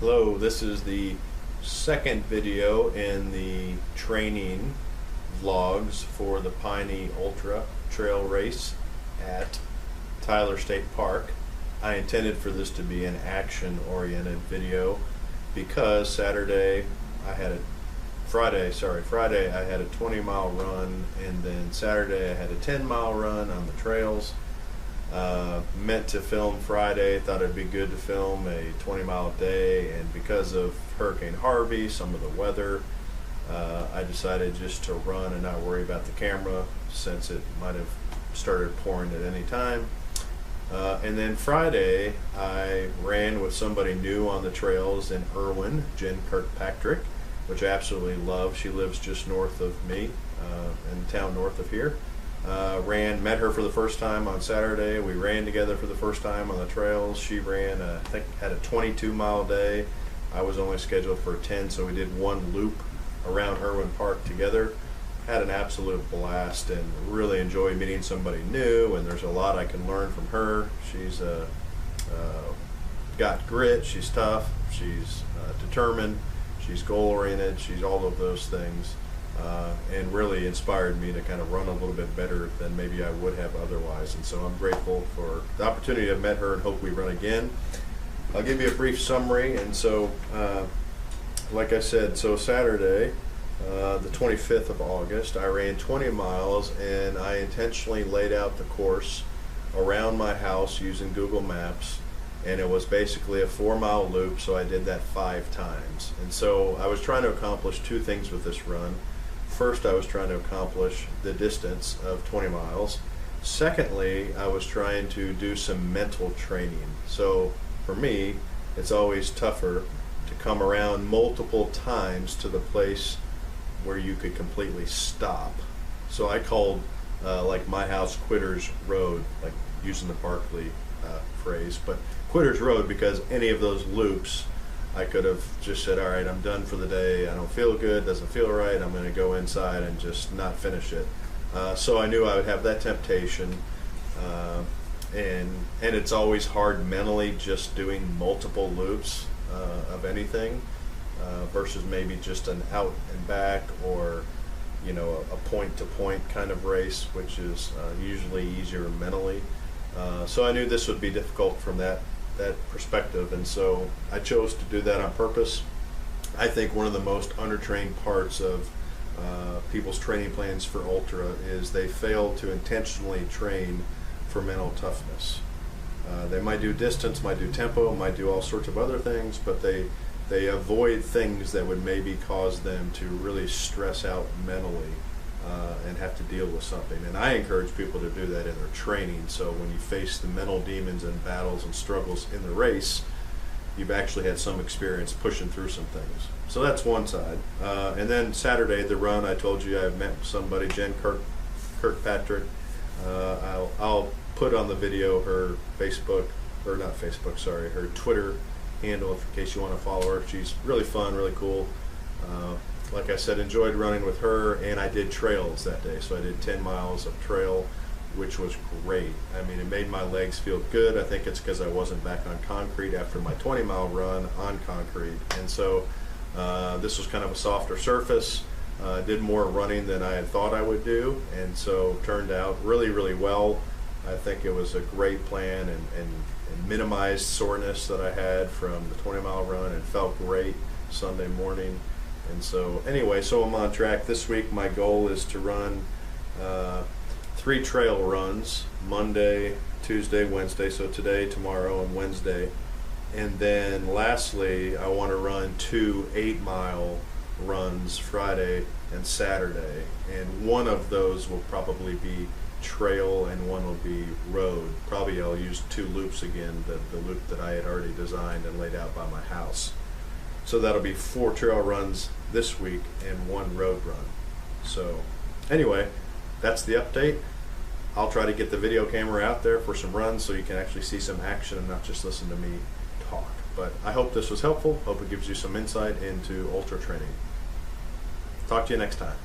Hello, this is the second video in the training vlogs for the Piney Ultra Trail Race at Tyler State Park. I intended for this to be an action-oriented video because Friday I had a 20-mile run, and then Saturday I had a 10-mile run on the trails. Meant to film Friday, thought it'd be good to film a 20-mile day, and because of Hurricane Harvey, some of the weather, I decided just to run and not worry about the camera since it might have started pouring at any time. And then Friday I ran with somebody new on the trails in Irwin, Jen Kirkpatrick, which I absolutely love. She lives just north of me, in the town north of here. Met her for the first time on Saturday. We ran together for the first time on the trails. She ran, I think, had a 22-mile day. I was only scheduled for 10, so we did one loop around Irwin Park together. Had an absolute blast and really enjoyed meeting somebody new, and there's a lot I can learn from her. She's got grit, she's tough, she's determined, she's goal-oriented, she's all of those things. And really inspired me to kind of run a little bit better than maybe I would have otherwise. And so I'm grateful for the opportunity to have met her and hope we run again. I'll give you a brief summary. And so, like I said, so Saturday, the 25th of August, I ran 20 miles, and I intentionally laid out the course around my house using Google Maps. And it was basically a 4-mile loop, so I did that 5 times. And so I was trying to accomplish 2 things with this run. First, I was trying to accomplish the distance of 20 miles. Secondly, I was trying to do some mental training. So for me, it's always tougher to come around multiple times to the place where you could completely stop. So I called like my house Quitter's Road, like using the Barkley phrase, but Quitter's Road, because any of those loops I could have just said, all right, I'm done for the day, I don't feel good, doesn't feel right, I'm going to go inside and just not finish it. So I knew I would have that temptation, and it's always hard mentally just doing multiple loops of anything versus maybe just an out and back, or a point-to-point kind of race, which is usually easier mentally. So I knew this would be difficult from that perspective, and so I chose to do that on purpose. I think one of the most undertrained parts of people's training plans for ultra is they fail to intentionally train for mental toughness. They might do distance, might do tempo, might do all sorts of other things, but they avoid things that would maybe cause them to really stress out mentally and have to deal with something. And I encourage people to do that in their training, so when you face the mental demons and battles and struggles in the race, you've actually had some experience pushing through some things. So that's one side. And then Saturday, the run, I told you I met somebody, Jen Kirkpatrick. I'll put on the video her her Twitter handle in case you want to follow her. She's really fun, really cool. Like I said, enjoyed running with her, and I did trails that day. So I did 10 miles of trail, which was great. I mean, it made my legs feel good. I think it's because I wasn't back on concrete after my 20-mile run on concrete. And so this was kind of a softer surface. Did more running than I had thought I would do, and so turned out really, really well. I think it was a great plan, and minimized soreness that I had from the 20-mile run, and felt great Sunday morning. And so anyway, so I'm on track. This week my goal is to run 3 trail runs, Monday, Tuesday, Wednesday, so today, tomorrow, and Wednesday. And then lastly, I want to run 2 8-mile runs Friday and Saturday. And one of those will probably be trail and one will be road. Probably I'll use 2 loops again, the loop that I had already designed and laid out by my house. So that'll be 4 trail runs this week and 1 road run. So anyway, that's the update. I'll try to get the video camera out there for some runs so you can actually see some action and not just listen to me talk. But I hope this was helpful. Hope it gives you some insight into ultra training. Talk to you next time.